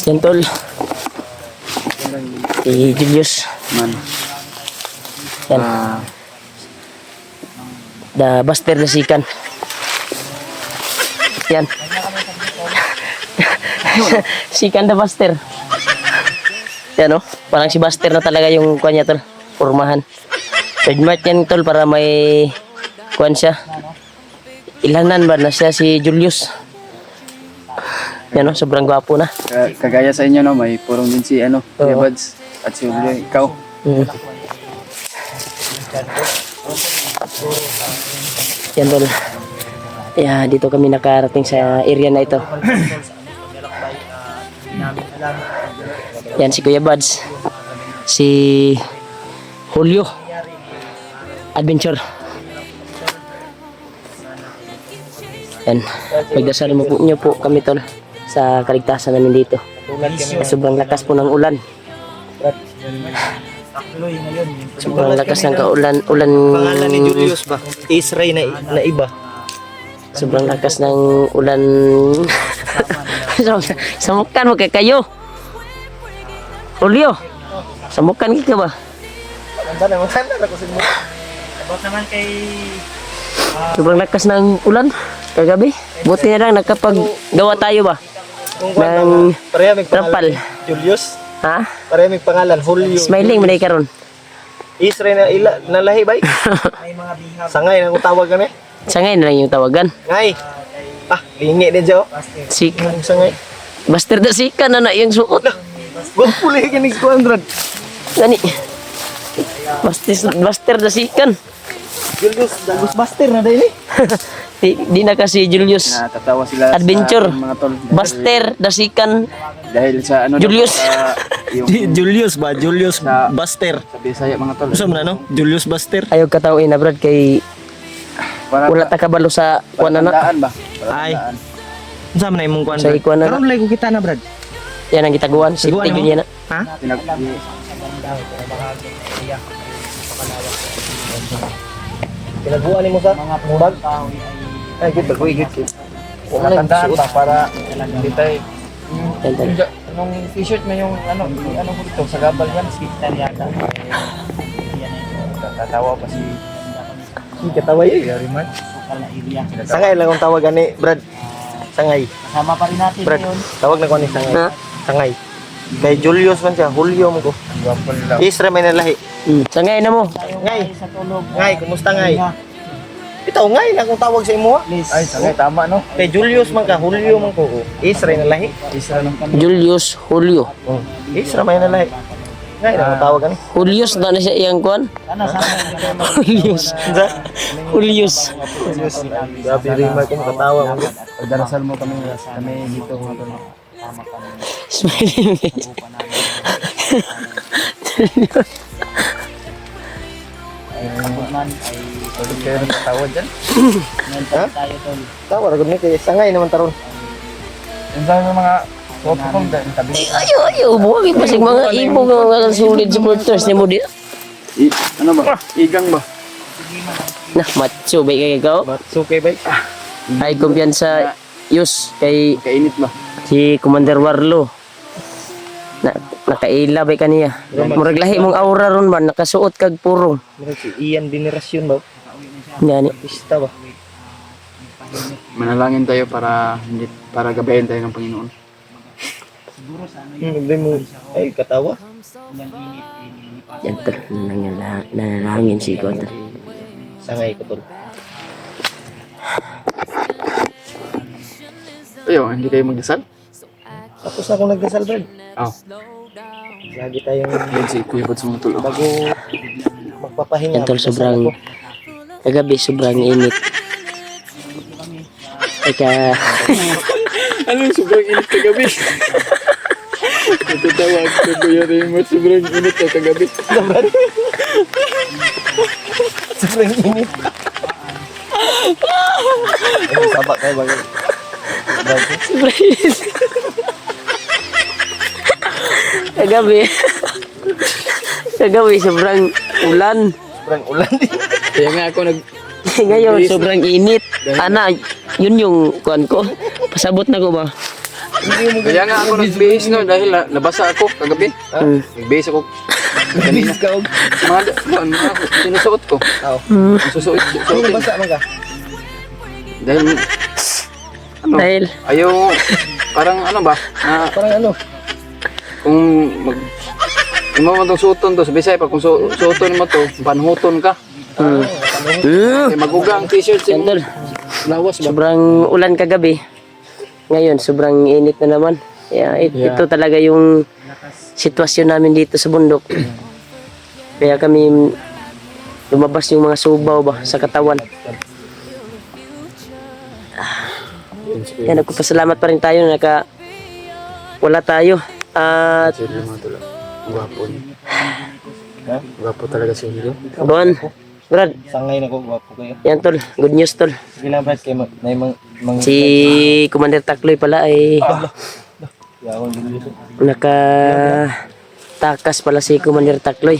Yan tol. Si Julius. Man. Yan. The Buster the Sikan. Yan. Sikan the Buster. Yan o. Parang si Buster na talaga yung kuha niya tol. Formahan. Trademark yan tol para may kuha siya. Ilanan ba na siya si Julius. Yan o. Sobrang gwapo na. Kagaya sa inyo no, may purong din si Kuya Buds at si Julio, ikaw. Yan tol. Yeah, dito kami nakarating sa area na ito. Yan si Kuya Buds. Si Julio. Adventure. Yan. Magdasal mo po nyo po kami tol sa kaligtasan namin dito. Sobrang lakas po ng ulan. Sobrang lakas ng ulan. Pangalan ni Julius ba? Israel na iba. Sobrang lakas ng ulan. Samukan mo kay kayo. Julio. Samukan ka ba? About naman kay Sobrang lakas ng ulan kagabi. Buti na lang nakapaggawa tayo ba? Ng pareha may trampal. pangalan. Julius. Ha? Pareha may pangalan. Julio. Smiling mo na karon. Israel na lahi bay. Sangay na kung tawag kami. Sangay na lang yung tawagan. Ngay. Lingi din siya. Si Sangay. Buster the Sikan na yung suot. Gupuli ka ni 200. Gani. Buster the Sikan. Julius, Buster na din Di na kasi Julius. Natatawa sila Adventure. sa ating mga tol. Buster the Sikan. Dahil sa Julius. yung Julius ba? Julius Sa- Buster. sa Bisaya mga tol. Gusto mo na no? Julius Buster. Ayaw katawin na brad kay Para wala ta kabalo sa kuan na. tandaan ba? Ay. Unsa man na imong kuan? Sa ikuan na. Karon lay ko kita na Brad. Yan ang gitaguan. Siguan Safety mo? yun yan na. Ha? Pinaguan ni mo sa mga murag. Ay, good ba? Good. Wala tandaan ba para hindi tayo. Yan tol. Anong t-shirt mo yung ano ko dito sa gabal yan? Skiptan yata. Tatawa pa si Katawa yun. Very much. Sangay lang kung tawagan ni Brad. Sangay. Kasama pa rin natin Brad, yun. tawag na ko ni Sangay. Ha? Sangay. Kay Julius man siya, Julio mo ko. Ang gwapo nila. Israel may nalahi. Sangay na mo. Ngay. Sa tulog. Ngay, kumusta ngay? Ito ngay lang kung tawag sa imo. Please. Ay, sangay tama no. Kay Julius man ka, Julio man ko. Israel nalahi. Isa lang kami. Julius Julio. Oh, Israel may nalahi. Ngay lang kung tawag ani. Julius na na siya iyang kuan. Sana sana. Julius. Julius. Grabe rin mo kung katawa mo. Pagdarasal mo kami dito mga tol. Smiling. Man ay Pwede kayo ng katawa dyan. mental tayo tol. Tawa rin ni kay Sangay naman taron. Yung sa mga popcorn dahil tabi. Ayaw. Buwag pasig mga ibong mga sulit supporters ni mo di. Ano ba? Igang ba? Nah, macho ba kay ikaw? Matsukay bay. Ay kumpiyansa Yus kay Kainit ba? si Commander Warlo. Nakaila ba kaniya? Murag lahi mong aura ron ba nakasuot kag purong. Murag si Ian Venerasyon ba? Gani. Pista ba? Manalangin tayo para gabayan tayo ng Panginoon. Hindi mo ay katawa. Yan tol. Nanalangin si ko tol. Sangay ko tol. Ayo, hindi kayo magdasal? Tapos na akong nagdasal Brad. Oh. Lagi tayong Yan si Kuya Buds mga tulog. bago magpapahinga. Yan tol sobrang kagabi sobrang init. Ika Ano sobrang init kagabi? Natatawa ko Kuya Raymond, sobrang init na kagabi. Sobrang init. Ay, saba tayo ba? sobrang init. Kagabi sobrang ulan. Sobrang ulan din. Kaya nga ako Ngayon sobrang init. Ana, yun yung kuan ko. Pasabot na ko ba? Kaya nga ako nagbihis no dahil nabasa ako kagabi. Nagbihis ako. Kanina. Mga sinusuot ko. Susuot. Basa man ka. Dahil Dahil ayaw parang ano ba na Parang ano? kung mag mo itong suoton to sa Bisaya pa kung suoton mo to panhuton ka kaya maguga ang t-shirt yan tol. lawas ba Sobrang ulan kagabi. Ngayon, sobrang init na naman. Ito talaga yung sitwasyon namin dito sa bundok. Kaya kami lumabas yung mga subaw ba sa katawan. Yan, nagpapasalamat pa rin tayo na wala tayo. At sila mga tula gwapo gwapo talaga si Julio Bon, Brad, Sangay na ko, gwapo kayo. yan tol, good news tol. Sige lang, Brad, kayo na yung mga... Si Commander Takloy pala ay Yawon din dito. nakatakas pala si Commander Takloy.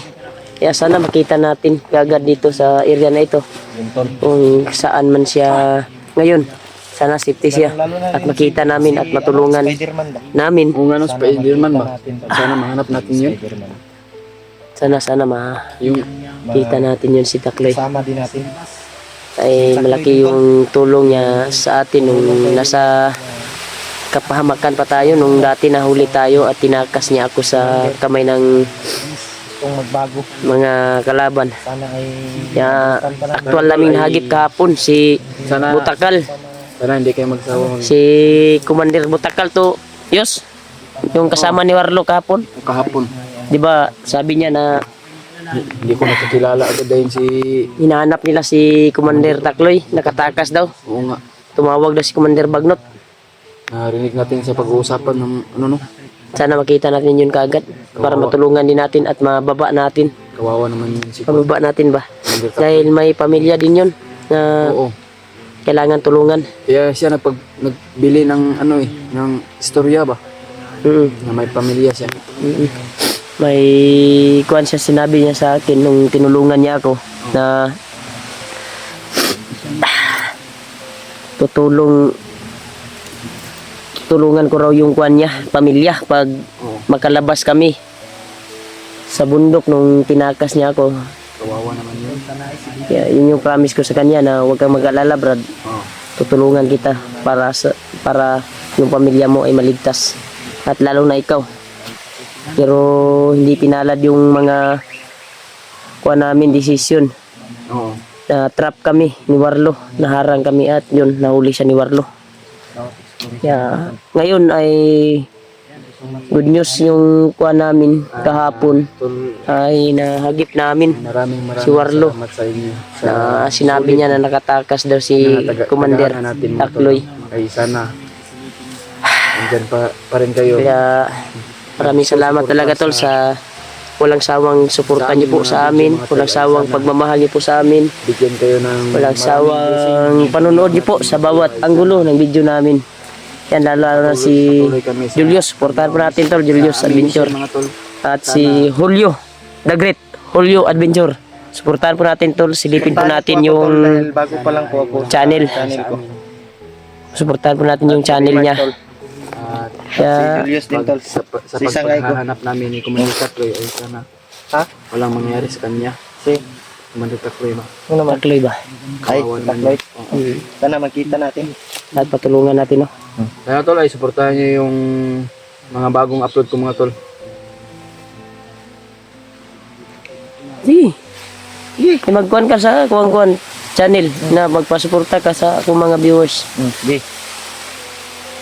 Kaya sana makita natin kagad dito sa area na ito Yung tol. kung saan man siya ngayon. Sana safety siya at makita namin at matulungan Spiderman ba? namin. kung ano Spiderman ba sana mahanap natin yun Spiderman. Sana makita yung natin yun si Takloy. Sama din natin. Ay malaki yung tulong niya sa atin nung nasa kapahamakan pa tayo nung dati nahuli tayo at tinakas niya ako sa kamay ng Kung magbago, mga kalaban. sana ay... Kaya aktual naming nahagip kahapon si sana Butakal, hindi kayo magsawa si Commander Butakal to Yos, yung kasama ni Warlo kahapon. kahapon Di ba sabi niya na hindi ko nakikilala agad dahil si hinahanap nila si Commander Takloy, nakatakas daw. oo nga Tumawag daw si Commander Bagnot. narinig natin sa pag-uusapan ng ano no Sana makita natin yun kaagad para matulungan din natin at mababa natin. kawawa naman yun si Mababa natin ba? Commander Takloy. Dahil may pamilya din yun na oo kailangan tulungan. kaya siya nagbili ng ano ng istorya ba Mm. na may pamilya siya Mm. May kuwan siya, sinabi niya sa akin nung tinulungan niya ako na tulungan ko raw yung kuwan niya, pamilya pag makalabas kami sa bundok nung tinakas niya ako. kawawa naman yun Kaya yun yung promise ko sa kanya na huwag kang mag-alala, Brad. oo Tutulungan kita para yung pamilya mo ay maligtas at lalo na ikaw. Pero hindi pinalad yung mga kuha namin desisyon. oo Na trap kami ni Warlo, naharang kami at yun, nahuli siya ni Warlo. Kaya ngayon ay good news yung kuha namin kahapon tol ay nahagip namin maraming si Warlo. salamat sa inyo Na sinabi niya na nakatakas daw si Commander Takloy. ay sana andyan pa rin kayo Kaya maraming salamat talaga tol sa walang sawang suporta niyo po sa amin, walang sawang pagmamahal niyo po sa amin, bigyan kayo ng walang sawang panonood niyo po sa bawat anggulo ng video namin. Yan lalo na si patuloy kami sa Julius, supportahan po natin tol, Julius Adventure. mga tol At si Julio, the great Julio Adventure. Supportahan po natin tol, silipin po natin yung Dahil bago pa lang po ako sa channel. channel ko. Supportahan po natin yung channel niya. at Kaya Julius din, tol. sa Si Sangay ko. paghahanap namin ni Commander Takloy ay sana Ha? walang mangyari sa kanya Si? Commander Takloy ba Ano naman? Takloy ba? Ay, kawawa naman Takloy. yun. Oo. Sana magkita natin. At patulungan natin no. Kaya tol ay suportahan niyo yung mga bagong upload ko mga tol Sige. Sige. Magkuhan ka sa kuhan channel na magpasuporta ka sa akong mga viewers. Sige.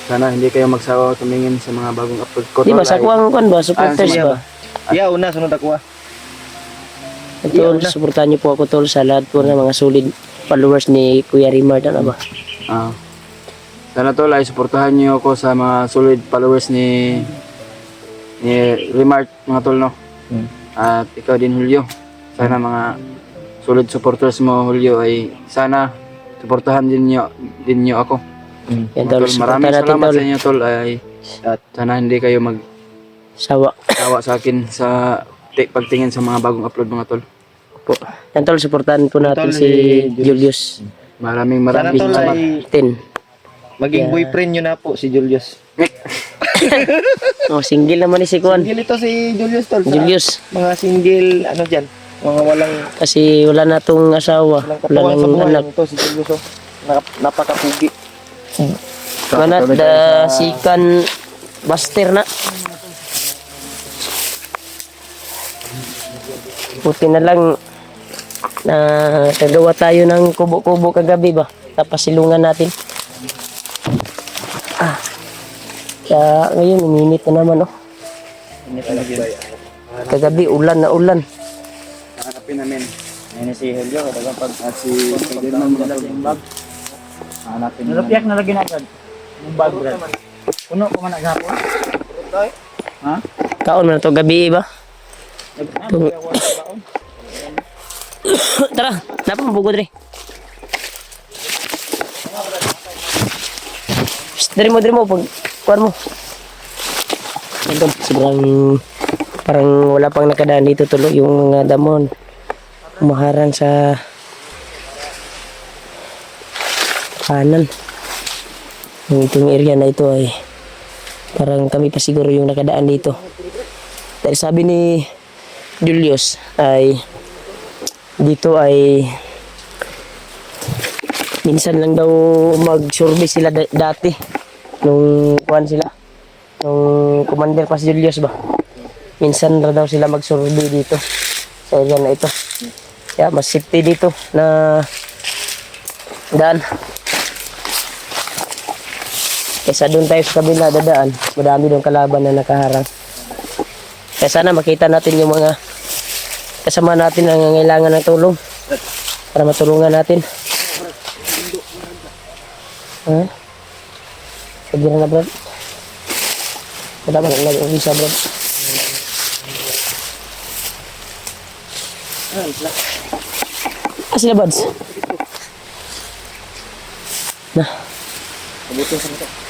sana hindi kayo magsawa tumingin sa mga bagong upload ko Di ba tol, sa ay- kuhan ba supporters siya ba? Yeah, una, sunod ako ah. Tol, suportahan niyo po ako tol sa lahat po ng mga solid followers ni Kuya Rimard ano ba? Ah. Sana tol ay suportahan niyo ako sa mga solid followers ni Remart mga tol no. At ikaw din Julio. Sana mga solid supporters mo Julio ay sana suportahan din niyo ako. Yan Mga tol, tol, maraming suportahan natin salamat tol. sa inyo tol ay at sana hindi kayo Sawa. magtawa sa akin sa pagtingin sa mga bagong upload mga tol. Po. Yan tol, suportahan po natin Tol, si Julius. Maraming Sana tol salamat. ay 10. Maging Yeah. boyfriend nyo na po si Julius. Oh, single naman ni si Kuan. Single ito si Julius tol. Sa Julius. mga single, ano dyan, mga walang Kasi wala na tong asawa. Wala katuwang sa nang buhay. anak. Ito si Julius, oh. Napakapugi. Manat da sikan Buster na. Buti na lang na kagawa tayo ng kubo-kubo kagabi ba. Tapos silungan natin. Kaya ngayon uminit na naman oh. Kagabi ulan na ulan. Hanapin namin. Ayun si Helio, talagang pag si Spider-Man nalagyan yung bag. Hanapin namin. Nalapyak na lagi na agad. Yung bag, Brad. Puno ko man naghapon. Ha? Kaon man to gabi ba? Tara, dapat mabugod rin. Dari mo pag kuan mo. Ito, sobrang parang wala pang nakadaan dito tuloy yung mga damon. Umaharang sa kanan. Yung itong area na ito ay parang kami pa siguro yung nakadaan dito. Dahil sabi ni Julius ay dito ay minsan lang daw mag-survey sila dati nung kuan sila nung commander pa si Julius ba minsan na daw sila mag-survey dito sa area na ito kaya mas safety dito na daan kaysa doon tayo sa kabila dadaan madami doon kalaban na nakaharang kaya sana makita natin yung mga kasama natin ang nangangailangan ng tulong para matulungan natin. Ha? Sabi na Brad. Wala ba nang visa Brad? Sila Buds? Nah. Abutin sa mata.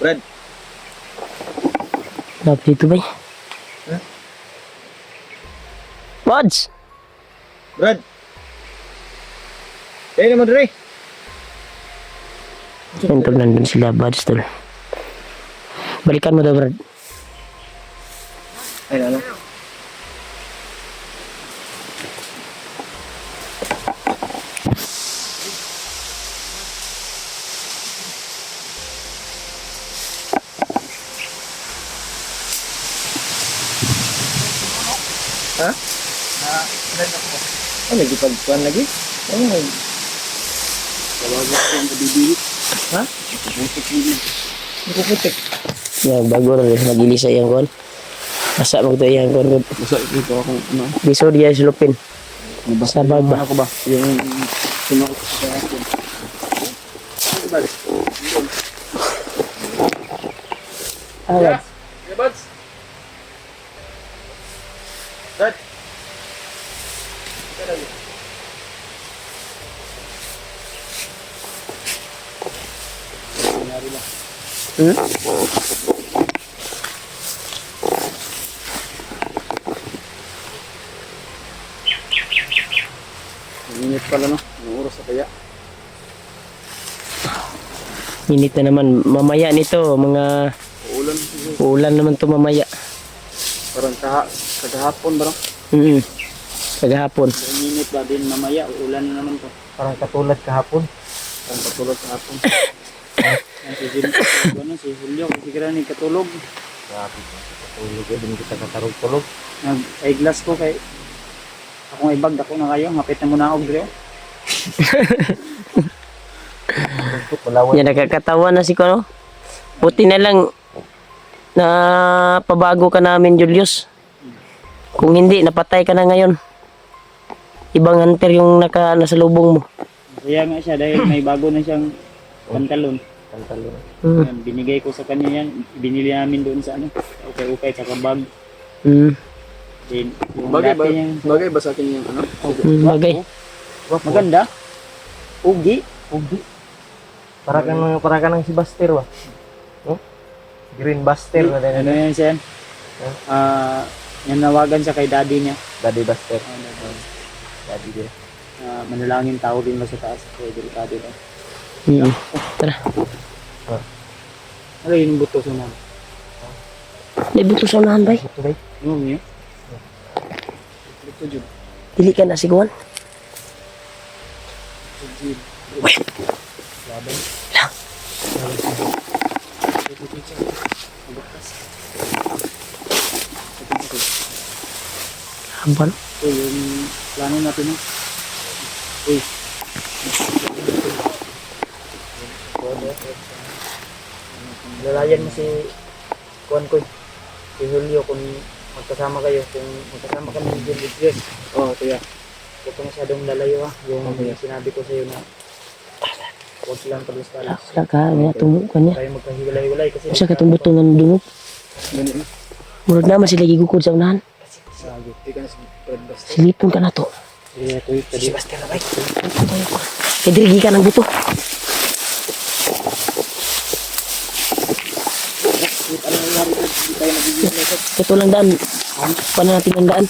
Brad, Dapat dito ba? Buds! Brad. Kaya naman rin. Sentog nandun sila Buds tol. Balikan mo daw Brad. Ay, ano? Ha? Oh, lagi pagkuhan lagi? Oh, Tawagin ko ang kabibili. ha? Nagpuputik. Ya, bago rin magili sa iyang kuan. Asa mo to iyang kuan. Basta dito ako, ano, Biso dia silupin. Sa baba. ano ko ba? Yung sinuot ko sa akin. Agad. Hey, Buds. Brad. Hmm? Init pala no, ang oras na kaya. Init na naman. Mamaya nito, mga Uulan, ulan naman to mamaya. parang kagahapon ba no? Kagahapon. Ang init ba din mamaya, uulan na naman to. Parang katulad kahapon. Parang katulog kahapon. Si Julio, kasi kira ni katulog. Grabe. Katulog eh. Din kita katarog-tulog. Nag-eyeglass ko kay akong ibag ako na kayo, hapit na muna ako dire. Palawan. Yan, nakakatawa na si Kuno. Buti na lang na pabago ka namin, Julius. Kung hindi, napatay ka na ngayon. Ibang hunter yung nasa lubong mo. Kaya nga siya dahil may bago na siyang pantalon. Pantalon. Mm. Binigay ko sa kanya yan, binili namin doon sa ano, ukay-ukay sa bag. Mm. Then, yung dati niyang Bagay ba sa akin yung ano? Bagay. maganda. Ugi. Ugi. Para ka ng si Buster ba? No? Green Buster na din. Ano yan siya? Nanawagan siya kay daddy niya. Daddy Buster. Daddy din. Manalangin tao din mo sa taas. Kaya delikado lang. Tara. Ano yun yung buto sa mga? May buto sa unahan bay. Ano niyo? Buto dyan. Dili ka na siguan. Wait. Lang. Habal. Uy, yung plano natin no? Uy. Lalayan mo si Kuan ko. Si Julio kung magkasama kayo. Kung magkasama kami ni Julio. Oo, kuya. Huwag ka masyadong lalayo ha. Yung sinabi ko sa'yo na huwag silang palis-palis. Wala ka. Wala tumo ka niya. Tayo magkahiwalay-hiwalay kasi Usa ka itong buto nga dungog. Murag naman sila gigukod sa unahan. Di ka na si Fred Basta. Silipon ka na to. Si Basta na bay. Kaya dirigi ka ng buto. Ito lang daan. Paano natin ang daan?